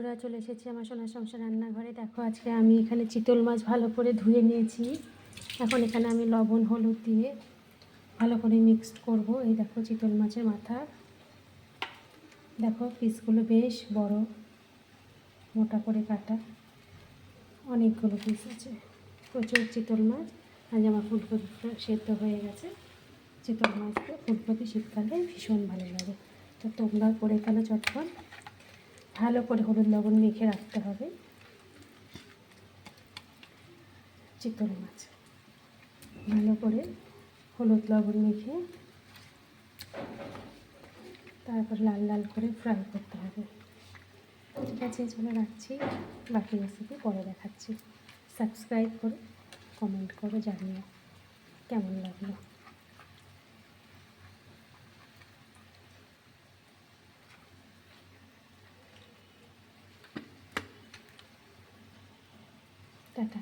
বন্ধুরা, চলে এসেছি আমার সোনার সংসার রান্নাঘরে। দেখো, আজকে আমি এখানে চিতল মাছ ভালো করে ধুয়ে নিয়েছি। এখন এখানে আমি লবণ হলুদ দিয়ে ভালো করে মিক্সড করব। এই দেখো চিতল মাছের মাথা, দেখো পিসগুলো বেশ বড়, মোটা করে কাটা, অনেকগুলো পিস আছে, প্রচুর চিতল মাছ। আজ আমার ফুলকপিটা সেদ্ধ হয়ে গেছে। চিতল মাছকে ফুলকপি শীতকালে ভীষণ ভালো লাগে। তো তোমরা করে এখানে চটপট ভালো করে হলুদ লবণ মেখে রাখতে হবে। চিতল মাছ ভালো করে হলুদ লবণ মেখে তারপর লাল লাল করে ফ্রাই করতে হবে। ঠিক আছে, চলে রাখছি, বাকি রেসিপি পরে দেখাচ্ছি। সাবস্ক্রাইব করো, কমেন্ট করো, জানিও কেমন লাগলো। টাটা।